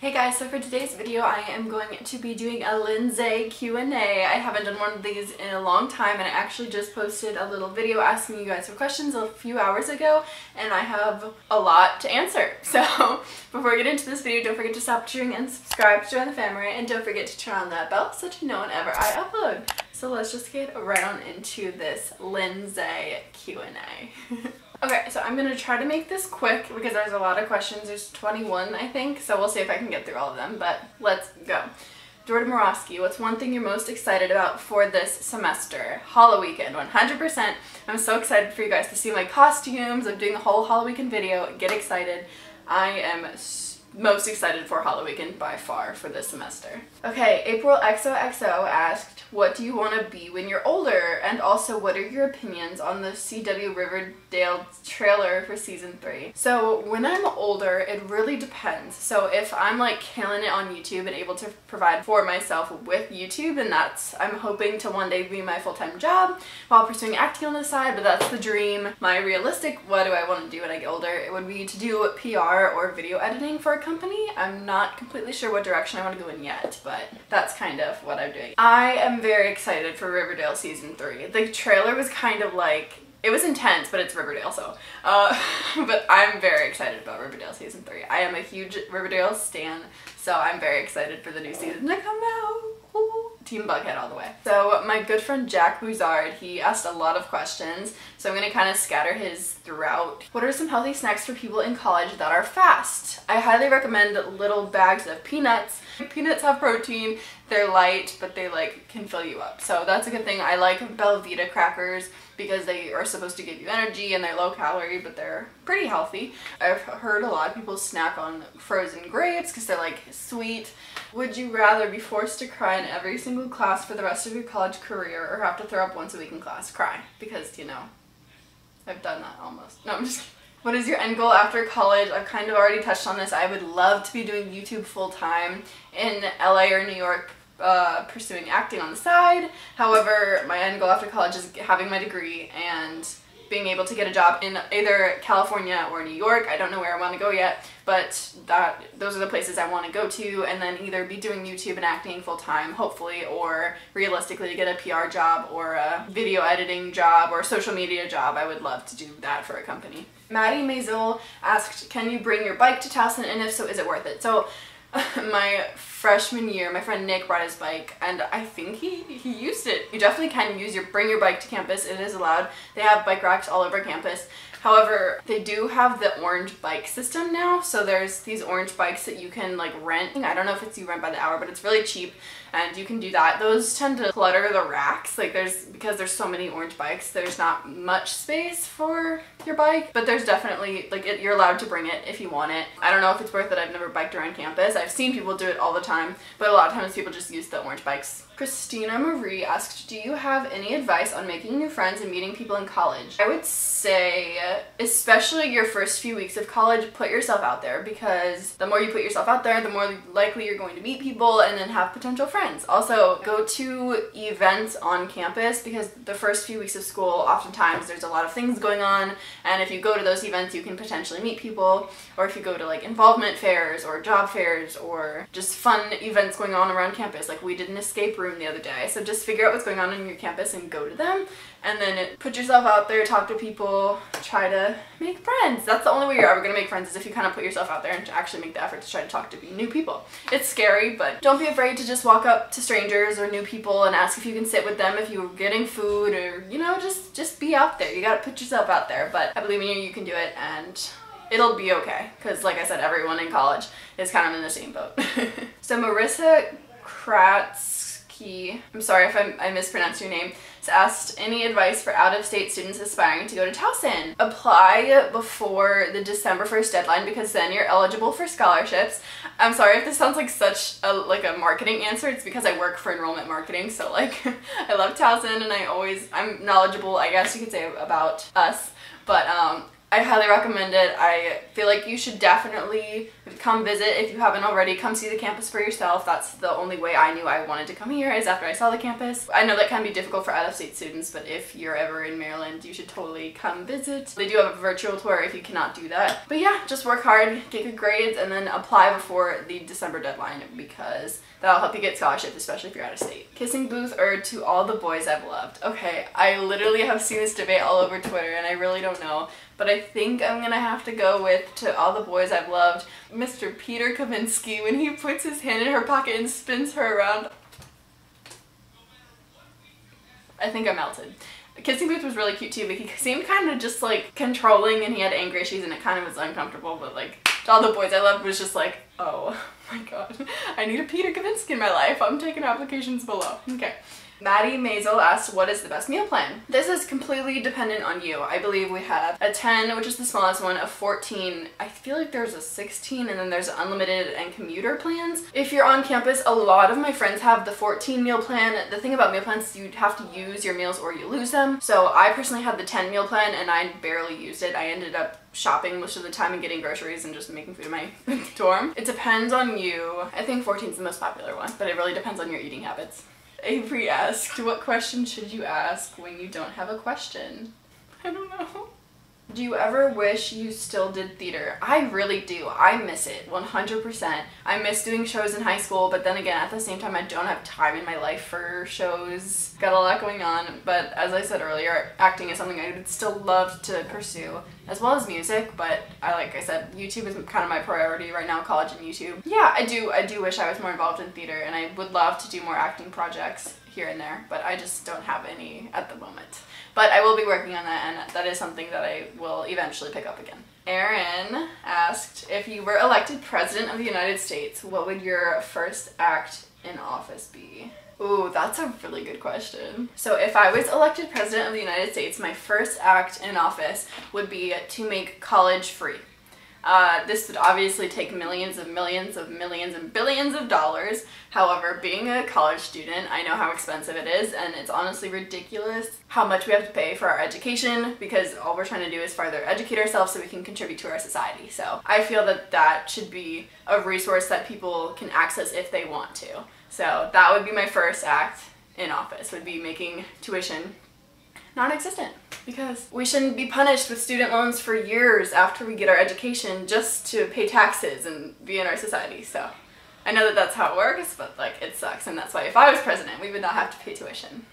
Hey guys, so for today's video I am going to be doing a LindsAYE Q&A. I haven't done one of these in a long time, and I actually just posted a little video asking you guys for questions a few hours ago, and I have a lot to answer. So before we get into this video, don't forget to stop cheering and subscribe to join the family, and don't forget to turn on that bell so that you know whenever I upload. So let's just get right on into this LindsAYE Q&A. Okay, so I'm going to try to make this quick because there's a lot of questions. There's 21, I think, so we'll see if I can get through all of them, but let's go. Jordan Morosky, what's one thing you're most excited about for this semester? Halloween, 100%. I'm so excited for you guys to see my costumes. I'm doing the whole Halloween video. Get excited. I am most excited for Halloween by far for this semester. Okay, April XOXO asked, what do you want to be when you're older? And also, what are your opinions on the CW Riverdale trailer for season 3? So when I'm older, it really depends. So if I'm like killing it on YouTube and able to provide for myself with YouTube, then I'm hoping to one day be my full-time job while pursuing acting on the side, but that's the dream. My realistic, what do I want to do when I get older? It would be to do PR or video editing for a company. I'm not completely sure what direction I want to go in yet, but that's kind of what I'm doing. I am very excited for Riverdale season 3. The trailer was kind of like, it was intense, but it's Riverdale, so but I'm very excited about Riverdale season 3. I am a huge Riverdale stan, so I'm very excited for the new season to come out. Ooh. Team Bughead all the way. So my good friend Jack Bouzard, he asked a lot of questions, so I'm going to kind of scatter his throughout. What are some healthy snacks for people in college that are fast? I highly recommend little bags of peanuts. Peanuts have protein, they're light, but they can fill you up. So that's a good thing. I like Belvita crackers because they are supposed to give you energy and they're low calorie, but they're pretty healthy. I've heard a lot of people snack on frozen grapes because they're sweet. Would you rather be forced to cry in every single class for the rest of your college career or have to throw up once a week in class? Cry, because you know, I've done that almost. No, I'm just kidding. What is your end goal after college? I've kind of already touched on this. I would love to be doing YouTube full-time in LA or New York, pursuing acting on the side. However, my end goal after college is having my degree and being able to get a job in either California or New York. I don't know where I want to go yet, but those are the places I want to go to, and then either be doing YouTube and acting full-time, hopefully, or realistically to get a PR job or a video editing job or a social media job. I would love to do that for a company. Maddie Maisel asked, can you bring your bike to Towson, and if so, is it worth it? So my freshman year, my friend Nick brought his bike, and I think he used it. You definitely can bring your bike to campus. It is allowed. They have bike racks all over campus. However, they do have the orange bike system now, so there's these orange bikes that you can rent. I don't know if it's you rent by the hour, but it's really cheap, and you can do that. Those tend to clutter the racks. Because there's so many orange bikes, there's not much space for your bike, but there's definitely, you're allowed to bring it if you want it. I don't know if it's worth it. I've never biked around campus. I've seen people do it all the time, but a lot of times people just use the orange bikes. Christina Marie asked, do you have any advice on making new friends and meeting people in college? I would say, especially your first few weeks of college, put yourself out there, because the more you put yourself out there, the more likely you're going to meet people and then have potential friends. Also, go to events on campus, because the first few weeks of school, oftentimes there's a lot of things going on, and if you go to those events, you can potentially meet people, or if you go to involvement fairs or job fairs or just fun events going on around campus, we did an escape room the other day. So just figure out what's going on in your campus and go to them, and then put yourself out there, talk to people, try to make friends. That's the only way you're ever gonna make friends, is if you kind of put yourself out there and actually make the effort to try to talk to new people. It's scary, but don't be afraid to just walk up to strangers or new people and ask if you can sit with them if you're getting food, or just be out there. You gotta put yourself out there, but I believe in you, you can do it, and it'll be okay, because like I said, everyone in college is kind of in the same boat. So Marissa Kratsky, I'm sorry if I mispronounced your name, has asked, any advice for out-of-state students aspiring to go to Towson? Apply before the December 1st deadline, because then you're eligible for scholarships. I'm sorry if this sounds like such a marketing answer. It's because I work for enrollment marketing, so I love Towson, and I'm knowledgeable, I guess you could say, about us, but I highly recommend it. I feel like you should definitely come visit if you haven't already. Come see the campus for yourself. That's the only way I knew I wanted to come here, is after I saw the campus. I know that can be difficult for out-of-state students, but if you're ever in Maryland, you should totally come visit. They do have a virtual tour if you cannot do that. But yeah, just work hard, get good grades, and then apply before the December deadline, because that'll help you get scholarships, especially if you're out of state. Kissing booth or to all the boys I've loved. Okay, I literally have seen this debate all over Twitter, and I really don't know. But I think I'm gonna have to go with to all the boys I've loved. Mr. Peter Kavinsky, when he puts his hand in her pocket and spins her around. I think I melted. Kissing booth was really cute too, but he seemed kind of just like controlling, and he had anger issues, and it kind of was uncomfortable. But like, to all the boys I loved was just like, oh my god, I need a Peter Kavinsky in my life. I'm taking applications below. Okay. Maddie Maisel asked, what is the best meal plan? This is completely dependent on you. I believe we have a 10, which is the smallest one, a 14. I feel like there's a 16, and then there's unlimited and commuter plans. If you're on campus, a lot of my friends have the 14 meal plan. The thing about meal plans is you'd have to use your meals or you lose them. So I personally had the 10 meal plan, and I barely used it. I ended up shopping most of the time and getting groceries and just making food in my dorm. It depends on you. I think 14 is the most popular one, but it really depends on your eating habits. Avery asked, what question should you ask when you don't have a question? I don't know. Do you ever wish you still did theater? I really do. I miss it 100%. I miss doing shows in high school, but then again, at the same time, I don't have time in my life for shows. Got a lot going on, but as I said earlier, acting is something I would still love to pursue, as well as music, but like I said, YouTube is kind of my priority right now, college and YouTube. Yeah, I do wish I was more involved in theater, and I would love to do more acting projects here and there, but I just don't have any at the moment. But I will be working on that, and that is something that I will eventually pick up again. Erin asked, if you were elected President of the United States, what would your first act in office be? Ooh, that's a really good question. So if I was elected President of the United States, my first act in office would be to make college free. This would obviously take millions and millions and billions of dollars. However, being a college student, I know how expensive it is, and it's honestly ridiculous how much we have to pay for our education, because all we're trying to do is further educate ourselves so we can contribute to our society. So I feel that that should be a resource that people can access if they want to. So that would be my first act in office, would be making tuition non-existent, because we shouldn't be punished with student loans for years after we get our education just to pay taxes and be in our society. So I know that that's how it works, but like, it sucks, and that's why if I was president, we would not have to pay tuition.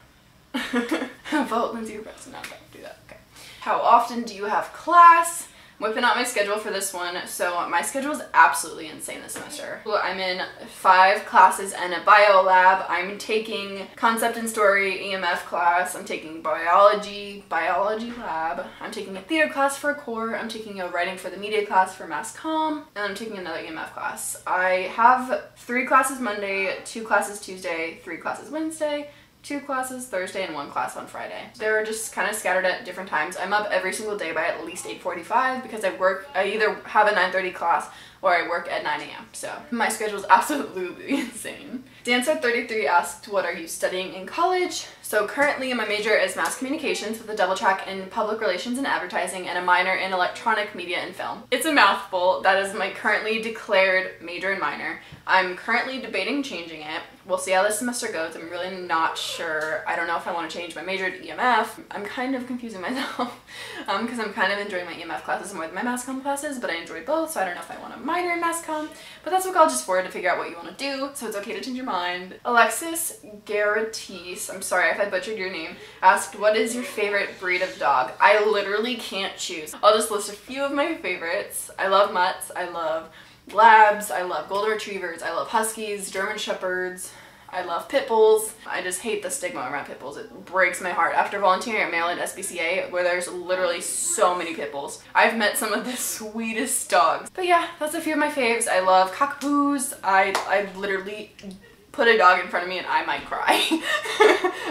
Vote Lindsay for president. Okay, do that. Okay. How often do you have class? Whipping out my schedule for this one. So my schedule is absolutely insane this semester. I'm in 5 classes and a bio lab. I'm taking concept and story EMF class. I'm taking biology lab. I'm taking a theater class for a core. I'm taking a writing for the media class for mass comm, and I'm taking another EMF class. I have 3 classes Monday, 2 classes Tuesday, 3 classes Wednesday, 2 classes Thursday, and 1 class on Friday. They're just kind of scattered at different times. I'm up every single day by at least 8:45 because I either have a 9:30 class or I work at 9 a.m. So my schedule is absolutely insane. Dancer33 asked, what are you studying in college? So currently my major is mass communications with a double track in public relations and advertising and a minor in electronic media and film. It's a mouthful. That is my currently declared major and minor. I'm currently debating changing it. We'll see how this semester goes. I'm really not sure. I don't know if I want to change my major to EMF. I'm kind of confusing myself because I'm kind of enjoying my EMF classes more than my mass comm classes, but I enjoy both, so I don't know if I want to minor in mass comm, but that's what college is for, to figure out what you want to do, so it's okay to change your mind. Alexis Garatis, I'm sorry if I butchered your name, asked, what is your favorite breed of dog? I literally can't choose. I'll just list a few of my favorites. I love mutts, I love labs, I love golden retrievers, I love huskies, German shepherds, I love pit bulls. I just hate the stigma around pit bulls. It breaks my heart. After volunteering at Maryland SPCA, where there's literally so many pit bulls, I've met some of the sweetest dogs. But yeah, that's a few of my faves. I love cockapoos. I literally put a dog in front of me and I might cry.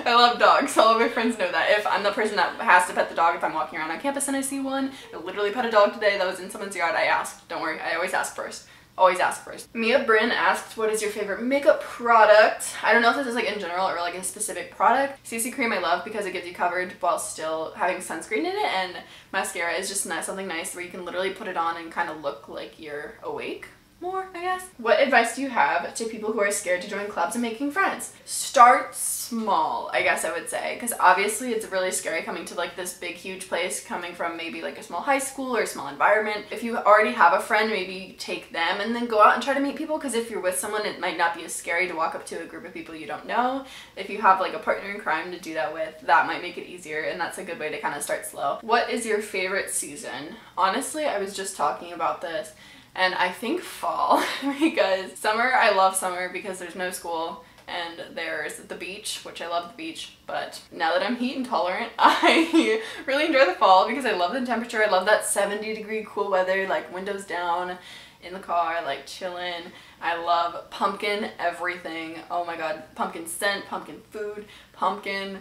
I love dogs. All of my friends know that. If I'm the person that has to pet the dog if I'm walking around on campus and I see one, I literally pet a dog today that was in someone's yard. I asked. Don't worry, I always ask first. always ask first. Mia Bryn asked, what is your favorite makeup product? I don't know if this is like in general or like a specific product. CC cream I love because it gives you coverage while still having sunscreen in it, and mascara is just something nice where you can literally put it on and kind of look like you're awake more, I guess. What advice do you have to people who are scared to join clubs and making friends? Start small, I guess I would say, because obviously it's really scary coming to like this big huge place, coming from maybe like a small high school or a small environment. If you already have a friend, maybe take them and then go out and try to meet people, because if you're with someone it might not be as scary to walk up to a group of people you don't know. If you have like a partner in crime to do that with, that might make it easier, and that's a good way to kind of start slow. What is your favorite season? Honestly, I was just talking about this, and I think fall, because summer, I love summer because there's no school and there's the beach, which I love the beach, but now that I'm heat intolerant, I really enjoy the fall because I love the temperature. I love that 70-degree cool weather, like windows down, in the car, like chilling. I love pumpkin everything. Oh my god, pumpkin scent, pumpkin food, pumpkin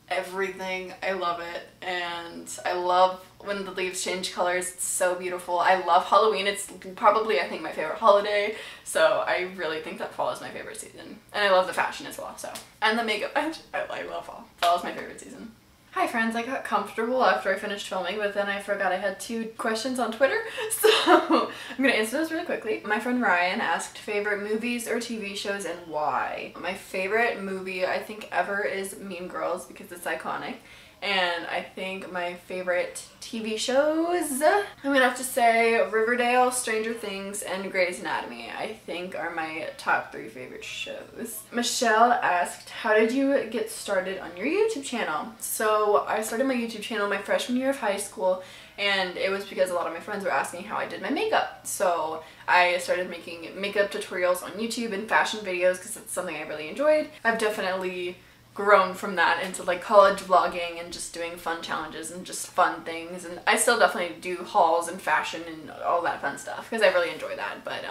everything. I love it, and I love when the leaves change colors. It's so beautiful. I love Halloween. It's probably, I think, my favorite holiday, so I really think that fall is my favorite season, and I love the fashion as well. So, and the makeup. I love fall. Fall is my favorite season. Hi friends, I got comfortable after I finished filming, but then I forgot I had 2 questions on Twitter, so I'm gonna answer those really quickly. My friend Ryan asked favorite movies or TV shows and why. My favorite movie I think ever is Mean Girls because it's iconic. And I think my favorite TV shows, I'm gonna have to say Riverdale, Stranger Things, and Grey's Anatomy, I think are my top 3 favorite shows. Michelle asked, how did you get started on your YouTube channel? So I started my YouTube channel my freshman year of high school, and it was because a lot of my friends were asking how I did my makeup. So I started making makeup tutorials on YouTube and fashion videos because it's something I really enjoyed. I've definitely grown from that into like college vlogging and just doing fun challenges and just fun things, and I still definitely do hauls and fashion and all that fun stuff because I really enjoy that, but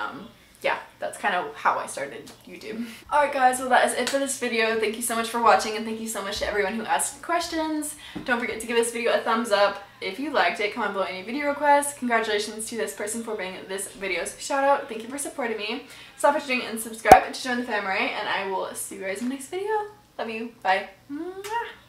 yeah, that's kind of how I started YouTube. Alright guys, well that is it for this video. Thank you so much for watching, and thank you so much to everyone who asked questions. Don't forget to give this video a thumbs up if you liked it. Comment below any video requests. Congratulations to this person for being this video's shout out. Thank you for supporting me. Stop watching and subscribe to join the family, and I will see you guys in the next video. Love you. Bye. Mwah.